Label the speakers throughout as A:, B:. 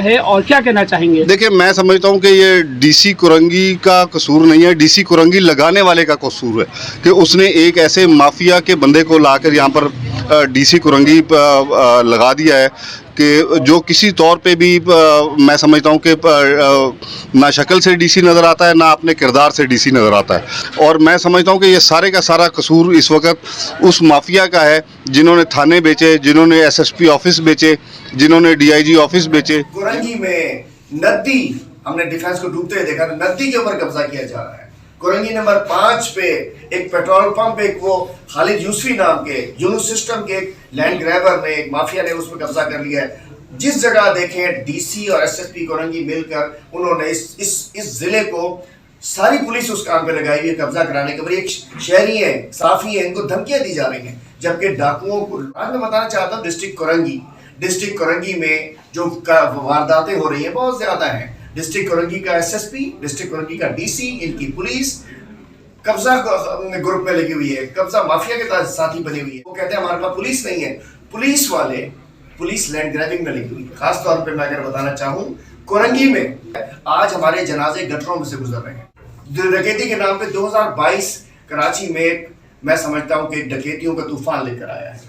A: है और क्या कहना चाहेंगे?
B: देखिए, मैं समझता हूँ कि ये डीसी कुरंगी का कसूर नहीं है, डीसी कुरंगी लगाने वाले का कसूर है कि उसने एक ऐसे माफिया के बंदे को लाकर यहाँ पर डीसी कुरंगी लगा दिया है कि जो किसी तौर पे भी मैं समझता हूँ कि ना शक्ल से डीसी नज़र आता है, ना अपने किरदार से डीसी नज़र आता है। और मैं समझता हूँ कि ये सारे का सारा कसूर इस वक्त उस माफिया का है जिन्होंने थाने बेचे, जिन्होंने एसएसपी ऑफिस बेचे, जिन्होंने डीआईजी ऑफिस बेचे।
C: कुरंगी में नदी, हमने डिफेंस को डूबते हुए देखा, नदी के ऊपर कब्जा किया जा रहा है। कुरंगी नंबर 5 पे एक पेट्रोल पंप, एक वो खालिद यूसुफी नाम के यूनुस सिस्टम के एक लैंड ग्रैबर ने, एक माफिया ने उस पर कब्जा कर लिया है। जिस जगह देखें डीसी और एसएसपी कुरंगी मिलकर उन्होंने इस जिले को, सारी पुलिस उस काम पे लगाई हुई है कब्जा कराने के। एक शहरी हैं, साफी हैं, इनको धमकियां दी जा रही हैं, जबकि डाकुओं को मैं बताना चाहता हूँ डिस्ट्रिक्ट कुरंगी में जो वारदातें हो रही हैं बहुत ज्यादा हैं। डिस्ट्रिक्ट कुरंगी का एसएसपी, डिस्ट्रिक्ट कुरंगी का डीसी, इनकी पुलिस कब्जा ग्रुप में लगी हुई है, कब्जा माफिया के साथी बनी हुई है। वो कहते हैं हमारे पास पुलिस नहीं है, पुलिस वाले पुलिस लैंड ग्रैबिंग में लगी हुई है। खास तौर पे मैं अगर बताना चाहूँ, कुरंगी में आज हमारे जनाजे गटरों में से गुजर रहे हैं। डकैती के नाम पे 2022 कराची में मैं समझता हूँ कि डकैतियों का तूफान लेकर आया है।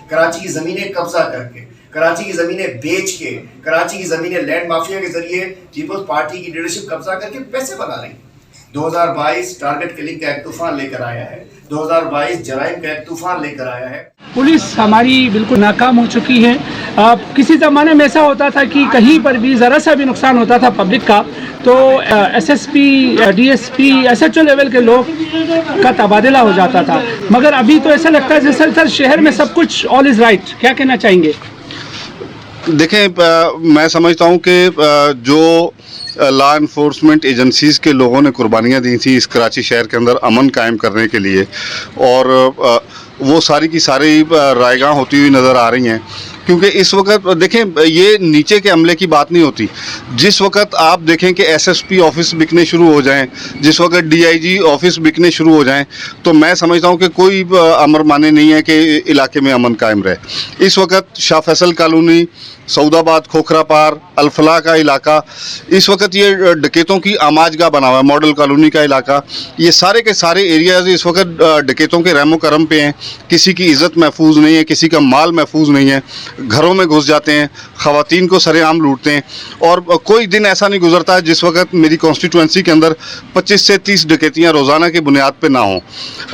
C: कराची की जमीनें कब्जा करके, कराची की ज़मीनें बेच के, कराची की ज़मीनें लैंड माफिया के जरिए पीपल्स पार्टी की लीडरशिप कब्जा करके पैसे बना रही है। 2022 टारगेट किलिंग का एक तूफान लेकर आया है, 2022 जराइम का एक तूफान लेकर आया है।
A: पुलिस हमारी बिल्कुल नाकाम हो चुकी है। किसी ज़माने में ऐसा होता था कि कहीं पर भी ज़रा सा भी नुकसान होता था पब्लिक का तो एसएसपी, डीएसपी, एसएचओ लेवल के लोग का तबादला हो जाता था, मगर अभी तो ऐसा लगता है जैसे सर शहर में सब कुछ ऑल इज़ राइट। क्या कहना चाहेंगे?
B: देखें, मैं समझता हूँ कि जो लॉ इन्फोर्समेंट एजेंसीज़ के लोगों ने कुर्बानियाँ दी थी इस कराची शहर के अंदर अमन कायम करने के लिए, और वो सारी की सारी रायगां होती हुई नज़र आ रही हैं। क्योंकि इस वक्त देखें, ये नीचे के अमले की बात नहीं होती। जिस वक्त आप देखें कि एसएसपी ऑफिस बिकने शुरू हो जाएं, जिस वक्त डीआईजी ऑफिस बिकने शुरू हो जाएं, तो मैं समझता हूं कि कोई अमर माने नहीं है कि इलाके में अमन कायम रहे। इस वक्त शाह फैसल कॉलोनी, सऊदाबाद, खोखरा पार, अल-फलाह का इलाका, इस वक्त ये डकैतों की आमाजगाह बना हुआ है। मॉडल कॉलोनी का इलाका, ये सारे के सारे एरियाज़ इस वक्त डकैतों के रहमो करम पे हैं। किसी की इज़्ज़त महफूज नहीं है, किसी का माल महफूज नहीं है, घरों में घुस जाते हैं, ख़वातीन को सरेआम लूटते हैं। और कोई दिन ऐसा नहीं गुजरता जिस वक्त मेरी कॉन्स्टिट्यूंसी के अंदर 25 से 30 डकैतियाँ रोज़ाना की बुनियाद पर ना हों।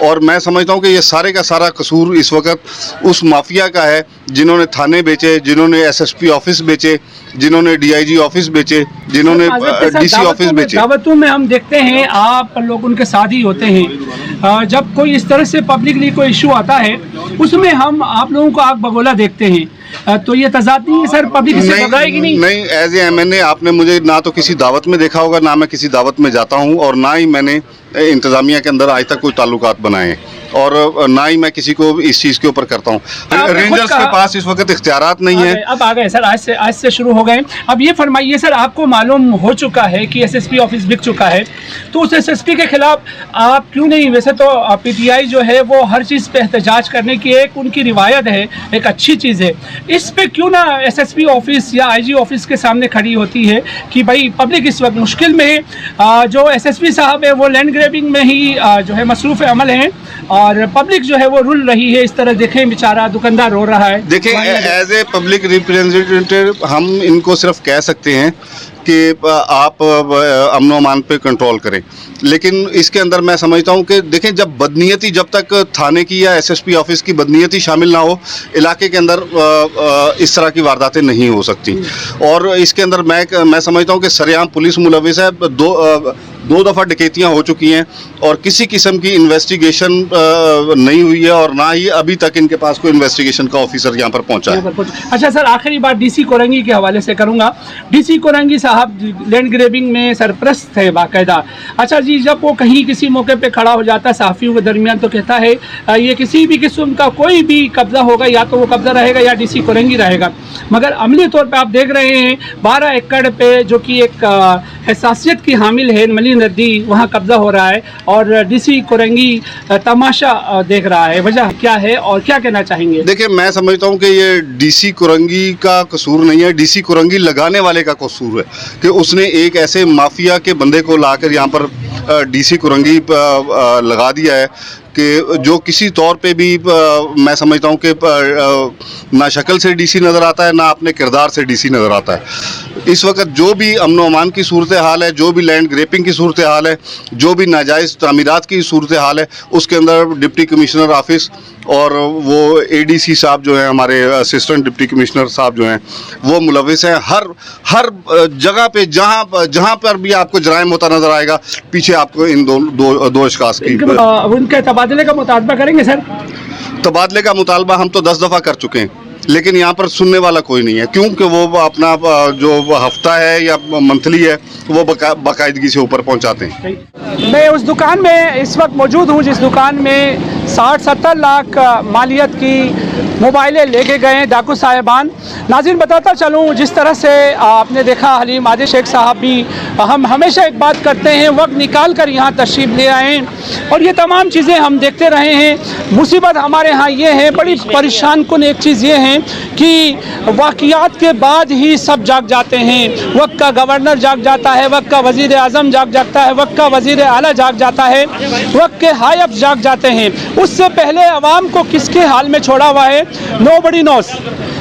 B: और मैं समझता हूँ कि ये सारे का सारा कसूर इस वक्त उस माफिया का है जिन्होंने थाने बेचे, जिन्होंने एसएसपी ऑफिस बेचे, जिन्होंने डीआईजी ऑफिस बेचे, जिन्होंने डीसी ऑफिस बेचे।
A: दावतों में हम देखते हैं आप लोग उनके साथ ही होते हैं। जब कोई इस तरह से पब्लिकली कोई इशू आता है उसमें हम आप लोगों को आग बगोला देखते हैं, तो ये तजाद नहीं है सर? पब्लिक से घबराएगी नहीं?
B: नहीं, एज ए एमएनए आपने मुझे ना तो किसी दावत में देखा होगा, ना मैं किसी दावत में जाता हूँ, और ना ही मैंने इंतज़ामिया के अंदर आज तक कोई ताल्लुकात बनाए हैं, और ना ही मैं किसी को इस चीज़ के ऊपर करता हूँ। रेंजर्स के पास इस वक्त इख्तियारात नहीं है।
A: अब आ गए सर, आज से शुरू हो गए। अब ये फरमाइए सर, आपको मालूम हो चुका है कि एसएसपी ऑफिस बिक चुका है, तो उस एसएसपी के खिलाफ आप क्यों नहीं, वैसे तो पीटीआई जो है वो हर चीज़ पे एहतजाज करने की एक उनकी रिवायत है, एक अच्छी चीज़ है, इस पे क्यों ना एसएसपी ऑफिस या आईजी ऑफिस के सामने खड़ी होती है कि भाई पब्लिक इस वक्त मुश्किल में है, जो एसएसपी साहब है वो लैंड ग्रैबिंग में ही जो है मसरूफ़ अमल हैं, और पब्लिक जो है वो रुल रही है। इस तरह देखें, बेचारा दुकानदार रो रहा है।
B: देखें, एज ए पब्लिक रिप्रेजेंटेटिव हम इनको सिर्फ कह सकते हैं कि आप अमन अमान पे कंट्रोल करें, लेकिन इसके अंदर मैं समझता हूँ कि देखें, जब बदनीयती, जब तक थाने की या एसएसपी ऑफिस की बदनीयती शामिल ना हो, इलाके के अंदर इस तरह की वारदातें नहीं हो सकती। और इसके अंदर मैं समझता हूँ कि सरेआम पुलिस मुलविस है। दो दफ़ा डकैतियाँ हो चुकी हैं और किसी किस्म की इन्वेस्टिगेशन नहीं हुई है, और ना ही अभी तक इनके पास कोई इन्वेस्टिगेशन का ऑफिसर यहाँ पर पहुँचा है।
A: अच्छा सर, आखिरी बात डीसी कुरंगी के हवाले से करूँगा। डीसी कुरंगी साहब लैंड ग्रैबिंग में सरपरस्त है बाकायदा। अच्छा जी, जब वो कहीं किसी मौके पे खड़ा हो जाता है सहाफ़ियों के दरमियान, तो कहता है ये किसी भी किस्म का कोई भी कब्ज़ा होगा, या तो वो कब्ज़ा रहेगा या डीसी कुरंगी रहेगा। मगर अमली तौर पर आप देख रहे हैं 12 एकड़ पे, जो कि एक हसासियत की हामिल है, मनी अली नदी वहाँ कब्जा हो रहा है और डीसी कोरंगी तमाशा देख रहा है, वजह क्या है और क्या कहना चाहेंगे?
B: देखिए, मैं समझता हूँ कि ये डीसी कोरंगी का कसूर नहीं है, डीसी कोरंगी लगाने वाले का कसूर है कि उसने एक ऐसे माफिया के बंदे को लाकर यहाँ पर डीसी कोरंगी लगा दिया है कि जो किसी तौर पे भी मैं समझता हूँ कि ना शक्ल से डीसी नज़र आता है, ना अपने किरदार से डीसी नज़र आता है। इस वक्त जो भी अमन व अमान की सूरत हाल है, जो भी लैंड ग्रेपिंग की सूरत हाल है, जो भी नाजायज़ तामीरात की सूरत हाल है, उसके अंदर डिप्टी कमिश्नर ऑफिस और वो एडीसी साहब जो हैं, हमारे असिस्टेंट डिप्टी कमिश्नर साहब जो हैं, वो मुलविस हैं। हर जगह पे जहाँ पर भी आपको जराइम होता नज़र आएगा, पीछे आपको इन दो अशखास की
A: उनके तबादले का मुतालबा करेंगे सर?
B: तबादले का मुतालबा हम तो 10 दफ़ा कर चुके हैं, लेकिन यहाँ पर सुनने वाला कोई नहीं है, क्योंकि वो अपना जो हफ्ता है या मंथली है वो बाकायदगी से ऊपर पहुँचाते हैं।
A: मैं उस दुकान में इस वक्त मौजूद हूँ जिस दुकान में 60-70 लाख मालियत की मोबाइलें लेके गए हैं डाकू साहिबान। नाज़रीन, बताता चलूँ, जिस तरह से आपने देखा हलीम आदिल शेख साहब भी, हम हमेशा एक बात करते हैं, वक्त निकाल कर यहाँ तशरीफ़ ले आए हैं और ये तमाम चीज़ें हम देखते रहे हैं। मुसीबत हमारे यहाँ ये है, बड़ी परेशान कुन एक चीज़ ये है कि वाक़ियात के बाद ही सब जाग जाते हैं। वक्त का गवर्नर जाग जाता है, वक्त का वज़ीर आज़म जाग जाता है, वक्त का वज़ीर आला जाग जाता है, वक्त के हायब जाग जाते हैं। उससे पहले अवाम को किसके हाल में छोड़ा हुआ है, नोबडी नोस।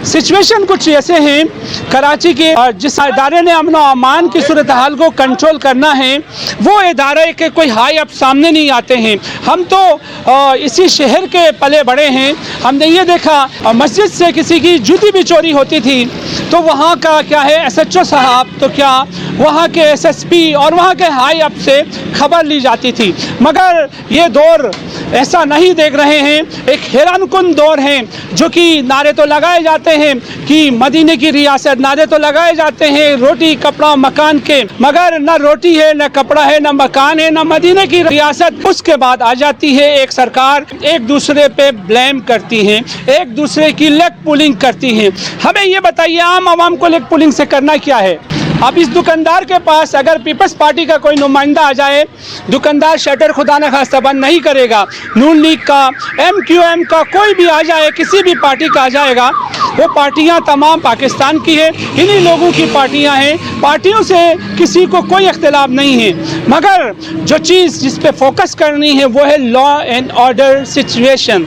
A: सिचुएशन कुछ ऐसे हैं, कराची के जिस इदारे ने अमन और अमान की सूरत हाल को कंट्रोल करना है, वो इदारे के कोई हाई अप सामने नहीं आते हैं। हम तो इसी शहर के पले बड़े हैं, हमने ये देखा मस्जिद से किसी की जूती भी चोरी होती थी तो वहाँ का क्या है SHO साहब, तो क्या वहाँ के SSP और वहाँ के हाई अप से खबर ली जाती थी। मगर ये दौर ऐसा नहीं देख रहे हैं, एक हैरानकुन दौर है जो कि नारे तो लगाए जाते हैं कि मदीने की रियासत, नारे तो लगाए जाते हैं रोटी कपड़ा मकान के, मगर न रोटी है, न कपड़ा है, न मकान है, न मदीने की रियासत। उसके बाद आ जाती है एक सरकार, एक दूसरे पे ब्लेम करती है, एक दूसरे की लेग पुलिंग करती है। हमें ये बताइए, आम आवाम को लेग पुलिंग से करना क्या है? अब इस दुकानदार के पास अगर पीपल्स पार्टी का कोई नुमाइंदा आ जाए, दुकानदार शटर खुदा न खास्ता बंद नहीं करेगा। नून लीग का, MQM का कोई भी आ जाए, किसी भी पार्टी का आ जाएगा, वो पार्टियां तमाम पाकिस्तान की है, इन्हीं लोगों की पार्टियां हैं, पार्टियों से किसी को कोई इख्तिलाफ नहीं है। मगर जो चीज़ जिस पे फोकस करनी है वो है लॉ एंड ऑर्डर सिचुएशन।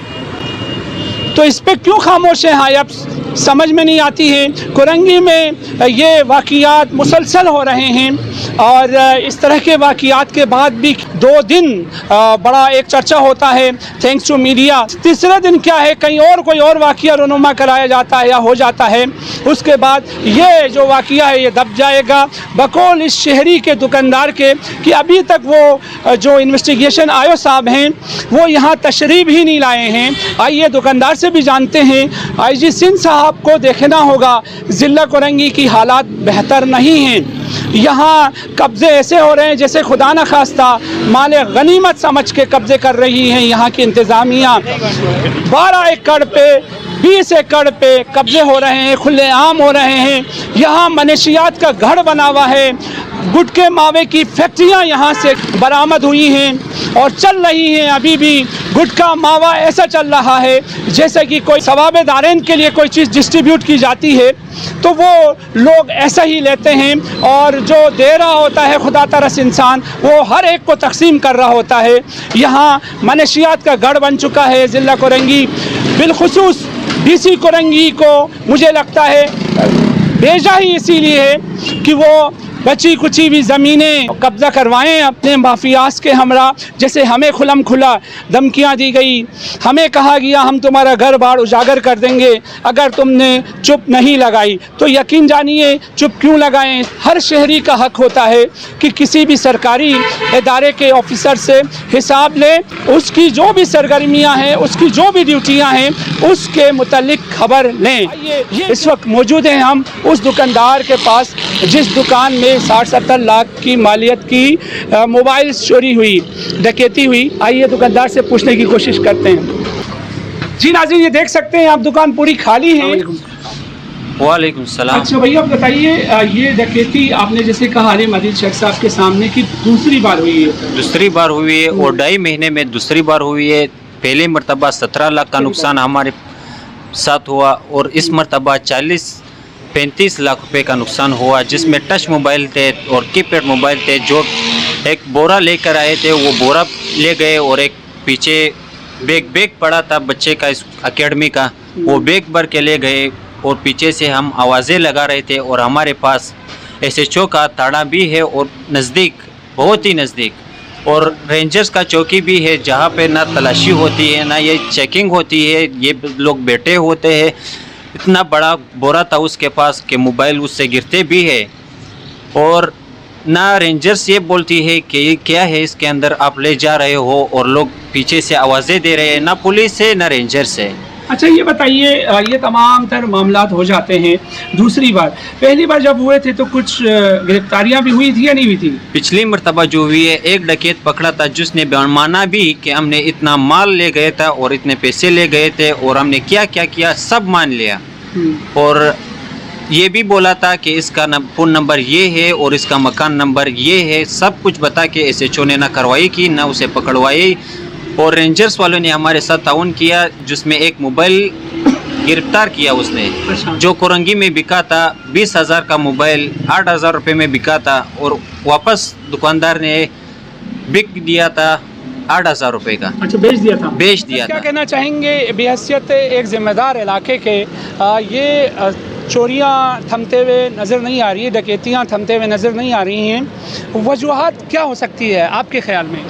A: तो इस पे क्यों खामोश है? हाँ, अब समझ में नहीं आती है। कोरंगी में ये वाक़ियात मुसलसल हो रहे हैं और इस तरह के वाक़ियात के बाद भी 2 दिन बड़ा एक चर्चा होता है थैंक्स टू मीडिया। तीसरे दिन क्या है, कहीं और कोई और वाक़िया रुनुमा कराया जाता है या हो जाता है, उसके बाद ये जो वाक़िया है ये दब जाएगा। बकौल इस शहरी के दुकानदार के कि अभी तक वो जो इन्वेस्टिगेशन आयो साहब हैं वो यहाँ तशरीफ़ ही नहीं लाए हैं। आइए दुकानदार से भी जानते हैं। IG सिंध साहब को देखना होगा, ज़िला कोरंगी की हालात बेहतर नहीं हैं। यहाँ कब्ज़े ऐसे हो रहे हैं जैसे खुदा न खास्ता माले गनीमत समझ के कब्ज़े कर रही हैं यहाँ की इंतज़ामिया। 12 एकड़ पे 20 एकड़ पे कब्ज़े हो रहे हैं, खुले आम हो रहे हैं। यहाँ मनेशियात का गढ़ बना हुआ है, गुटके मावे की फैक्ट्रियाँ यहाँ से बरामद हुई हैं और चल रही हैं। अभी भी गुटखा मावा ऐसा चल रहा है जैसे कि कोई सवाबे दारैन के लिए कोई चीज़ डिस्ट्रीब्यूट की जाती है तो वो लोग ऐसा ही लेते हैं और जो दे रहा होता है खुदा तरस इंसान वो हर एक को तकसीम कर रहा होता है। यहाँ मनेशियात का गढ़ बन चुका है ज़िला कोरंगी। बिलखुसूस DC कोरंगी को मुझे लगता है भेजा ही इसीलिए है कि वो बची कुची भी ज़मीनें कब्ज़ा करवाएं अपने माफियास के हमरा। जैसे हमें खुलम खुला धमकियाँ दी गई, हमें कहा गया हम तुम्हारा घर बार उजागर कर देंगे अगर तुमने चुप नहीं लगाई। तो यकीन जानिए चुप क्यों लगाएं। हर शहरी का हक होता है कि किसी भी सरकारी इदारे के ऑफिसर से हिसाब ले, उसकी जो भी सरगर्मियाँ हैं, उसकी जो भी ड्यूटियाँ हैं, उसके मुतल्लिक खबर लें। इस वक्त मौजूद हैं हम उस दुकानदार के पास जिस दुकान में 60-70 लाख की मालियत की मोबाइल चोरी हुई, डकैती हुई। आइए दुकानदार से पूछने की कोशिश करते हैं। जी नाज़रीन, ये देख सकते हैं आप दुकान पूरी खाली है
D: वालेकुम सलाम।
A: अच्छा भैया आप बताइए, ये डकैती आपने जैसे कहा आलिम आदिल शेख साहब के सामने की दूसरी बार हुई है।
D: दूसरी बार हुई है और 2.5 महीने में दूसरी बार हुई है। पहली मरतबा 17 लाख का नुकसान हमारे साथ हुआ और इस मरतबा 35 लाख रुपए का नुकसान हुआ, जिसमें टच मोबाइल थे और कीपैड मोबाइल थे। जो एक बोरा लेकर आए थे वो बोरा ले गए और एक पीछे बैग पड़ा था बच्चे का इस अकेडमी का, वो बैग भर के ले गए और पीछे से हम आवाज़ें लगा रहे थे और हमारे पास SHO का ताड़ा भी है और नज़दीक, बहुत ही नज़दीक, और रेंजर्स का चौकी भी है जहाँ पे ना तलाशी होती है ना ये चेकिंग होती है, ये लोग बैठे होते हैं। इतना बड़ा बोरा था उसके पास कि मोबाइल उससे गिरते भी है और ना रेंजर्स ये बोलती है कि ये क्या है इसके अंदर आप ले जा रहे हो, और लोग पीछे से आवाज़ें दे रहे हैं, ना पुलिस है ना रेंजर्स है।
A: अच्छा ये बताइए, ये तमाम तर मामलात हो जाते हैं दूसरी बार, पहली बार जब हुए थे तो कुछ गिरफ्तारियां भी हुई थी या नहीं हुई थी?
D: पिछली मरतबा जो हुई है एक डकैत पकड़ा था जिसने माना भी कि हमने इतना माल ले गए था और इतने पैसे ले गए थे और हमने क्या क्या किया सब मान लिया, और ये भी बोला था कि इसका फ़ोन नंबर ये है और इसका मकान नंबर ये है, सब कुछ बता के SHO ने ना कार्रवाई की ना उसे पकड़वाई। और रेंजर्स वालों ने हमारे साथ ताउन किया, जिसमें एक मोबाइल गिरफ्तार किया उसने, जो कोरंगी में बिका था 20,000 का मोबाइल 8,000 रुपये में बिका था और वापस दुकानदार ने बिक दिया था 8,000 रुपये का।
A: अच्छा बेच दिया था?
D: बेच दिया
A: क्या
D: था।
A: कहना चाहेंगे बेहैसियत एक जिम्मेदार इलाके के, ये चोरियां थमते हुए नज़र नहीं आ रही, डकैतियां थमते हुए नज़र नहीं आ रही हैं, वजूहात क्या हो सकती है आपके ख्याल में?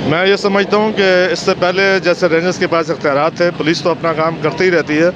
E: मैं ये समझता हूँ कि इससे पहले जैसे रेंजर्स के पास इख्तियारात थे, पुलिस तो अपना काम करती ही रहती है,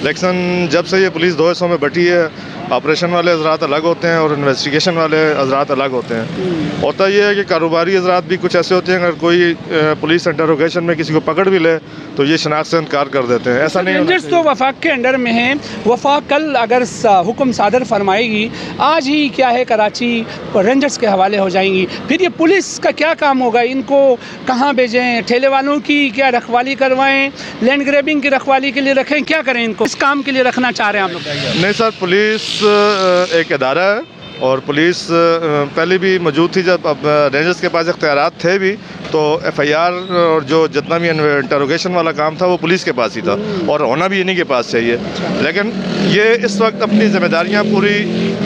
E: लेकिन जब से ये पुलिस दो हिस्सों में बटी है, ऑपरेशन वाले हजरात अलग होते हैं और इन्वेस्टिगेशन वाले हजरात अलग होते हैं। होता ये है कि कारोबारी हजरात भी कुछ ऐसे होते हैं, अगर कोई पुलिस इंटरोगेशन में किसी को पकड़ भी ले तो ये शनाख्त से इनकार कर देते हैं। ऐसा नहीं होना
A: रेंजर्स तो वफाक के अंडर में हैं, वफाक कल अगर हुक्म सादर फरमाएगी, आज ही क्या है कराची रेंजर्स के हवाले हो जाएंगी, फिर ये पुलिस का क्या काम होगा? इनको कहाँ भेजें? ठेले वालों की क्या रखवाली करवाएं? लैंड ग्रैबिंग की रखवाली के लिए रखें? क्या करें इनको? इस काम के लिए रखना चाह रहे हैं आप लोग?
E: नहीं सर, पुलिस एक इदारा है और पुलिस पहले भी मौजूद थी। जब अब रेंजर्स के पास इख्तियारात थे भी तो FIR और जो जितना भी इंटरोगेशन वाला काम था वो पुलिस के पास ही था और होना भी इन्हीं के पास चाहिए, लेकिन ये इस वक्त अपनी जिम्मेदारियां पूरी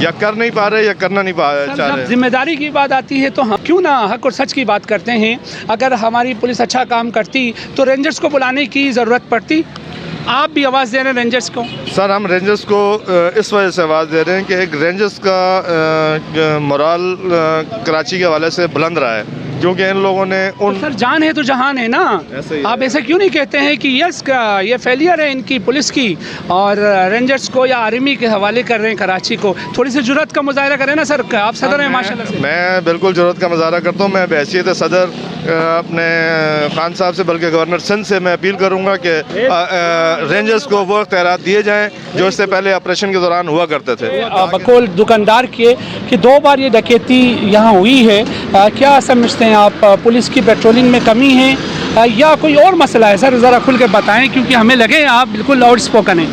E: या कर नहीं पा रहे या करना नहीं चाह रहे।
A: जिम्मेदारी की बात आती है तो हम क्यों ना हक और सच की बात करते हैं। अगर हमारी पुलिस अच्छा काम करती तो रेंजर्स को बुलाने की ज़रूरत पड़ती। आप भी आवाज़ दे रहे हैं रेंजर्स को?
E: सर हम रेंजर्स को इस वजह से आवाज़ दे रहे हैं कि एक रेंजर्स का मोराल कराची के हवाले से बुलंद रहा है, क्योंकि इन लोगों ने उन
A: सर जान है तो जहान है ना, आप ऐसा क्यों नहीं कहते हैं कि यस ये फेलियर है इनकी पुलिस की और रेंजर्स को या आर्मी के हवाले कर रहे हैं कराची को? थोड़ी सी जुर्रत का मुजाहरा करें ना सर, आप सदर हैं माशाल्लाह से।
E: मैं बिल्कुल जुर्रत का मुजाहरा करता हूँ। मैं बहैसियत सदर अपने खान साहब से बल्कि गवर्नर सिंध से मैं अपील करूँगा कि रेंजर्स को वो इख्तियारात दिए जाएँ जो इससे पहले ऑपरेशन के दौरान हुआ करते थे।
A: बकौल दुकानदार के कि 2 बार ये डकैती यहाँ हुई है, क्या समझते हैं आप? पुलिस की पेट्रोलिंग में कमी है या कोई और मसला है? सर ज़रा खुल के बताएं, क्योंकि हमें लगे आप बिल्कुल लाउड स्पोकन हैं।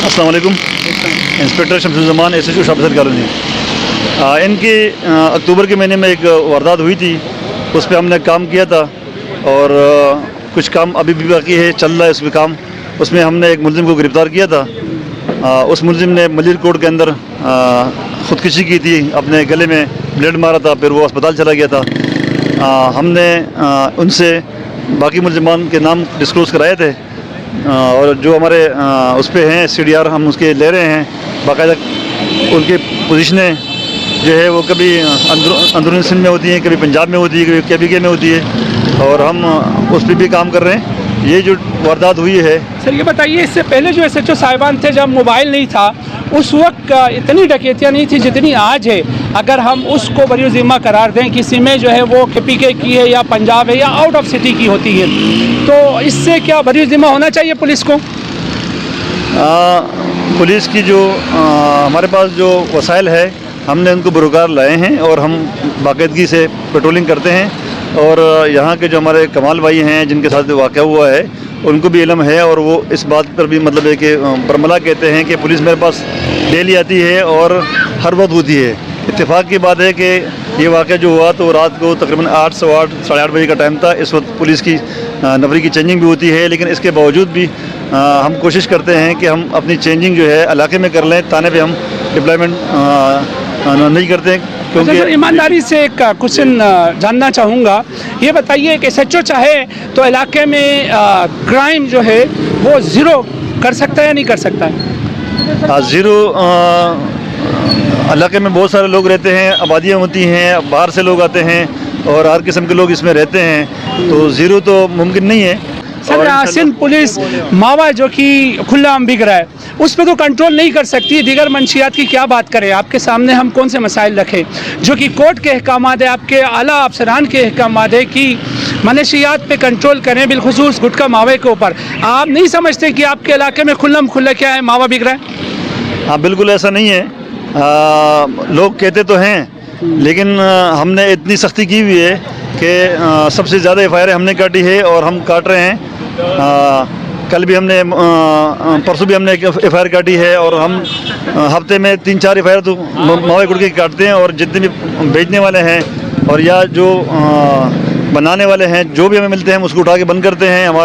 F: अस्सलाम वालेकुम, इंस्पेक्टर शमसुज़्ज़मान SHO शाबसर कॉलोनी। इनकी अक्टूबर के महीने में एक वारदात हुई थी, उस पर हमने काम किया था और कुछ काम अभी भी बाकी है, चल रहा है उसमें काम। उसमें हमने एक मुलजिम को गिरफ़्तार किया था। उस मुलजिम ने मलिर कोर्ट के अंदर ख़ुदकुशी की थी, अपने गले में ब्लेड मारा था, फिर वो अस्पताल चला गया था। हमने उनसे बाकी मुलजिमान के नाम डिस्क्लोज़ कराए थे और जो हमारे उस पर हैं CDR हम उसके ले रहे हैं। बाकायदा उनकी पोजीशनें जो है वो कभी अंदरूनी सिंध में होती हैं, कभी पंजाब में होती है, कभी KPK में होती है और हम उस पर भी काम कर रहे हैं। ये जो वारदात हुई है
A: सर ये बताइए, इससे पहले जो SHO साहिबान थे जब मोबाइल नहीं था उस वक्त इतनी डकैतियाँ नहीं थी जितनी आज है। अगर हम उसको बरी ज़िम्मा करार दें किसी में जो है वो KPK की है या पंजाब है या आउट ऑफ सिटी की होती है, तो इससे क्या बरी ज़िम्मा होना चाहिए पुलिस को?
F: पुलिस की जो हमारे पास जो वसाइल है हमने उनको बरोकार लाए हैं और हम बाकायदगी से पेट्रोलिंग करते हैं। और यहाँ के जो हमारे कमाल भाई हैं जिनके साथ वाक़या हुआ है उनको भी इल्म है और वो इस बात पर भी मतलब है कि बरमला कहते हैं कि पुलिस मेरे पास ڈیلی آتی ہے اور ہر وقت ہوتی ہے. اتفاق کی بات ہے کہ یہ واقعہ جو ہوا تو رات کو تقریباً 8 سوا 8 ساڑھے 8 بجے کا ٹائم تھا. اس وقت پولیس کی نفری کی چینجنگ بھی ہوتی ہے, لیکن اس کے باوجود بھی ہم کوشش کرتے ہیں کہ ہم اپنی چینجنگ جو ہے علاقے میں کر لیں. تانے پہ ہم ڈپلائمنٹ نہیں کرتے ہیں
A: سر
F: کیونکہ
A: ایمانداری سے ایک کوشچن جاننا چاہوں گا. یہ بتائیے کہ ایس ایچ او چاہے تو علاقے میں کرائم جو ہے وہ زیرو کر سکتا ہے یا نہیں کر سکتا ہے؟
F: زیرو علاقے میں بہت سارے لوگ رہتے ہیں, آبادیاں ہوتی ہیں, باہر سے لوگ آتے ہیں اور ہر قسم کے لوگ اس میں رہتے ہیں, تو زیرو تو ممکن نہیں ہے.
A: سر سندھ پولیس ماوا جو کہ کھلا عام بک رہا ہے اس پہ تو کنٹرول نہیں کر سکتی, دیگر منشیات کی کیا بات کریں؟ آپ کے سامنے ہم کون سے مسائل رکھیں جو کہ کورٹ کے احکامات ہیں, آپ کے اعلیٰ افسران کے احکامات ہیں کہ منشیات پہ کنٹرول کریں, بالخصوص گٹکا ماوے کے اوپر. آپ نہیں سمجھتے کہ آپ کے علاقے میں کھلم کھلا کیا ہے, ماوا بک رہا ہے؟
F: ہاں بالکل ایسا نہیں ہے. لوگ کہتے تو ہیں لیکن ہم نے اتنی سختی کی ہوئی ہے کہ سب سے زیادہ ایف آئی آر ہم نے کاٹی ہے اور ہم کاٹ رہے ہیں. کل بھی ہم نے پرسوں بھی ہم نے ایک ایف آئی آر کاٹی ہے اور ہم ہفتے میں 3-4 ایف آئی آر تو ماوے گٹکے کی کاٹتے ہیں. اور جتنے بھی بیچنے والے ہیں اور یا جو بنانے والے ہیں جو بھی ہمیں ملتے ہیں ہم اس کو اٹھا کے بند کرتے ہیں. ہمارا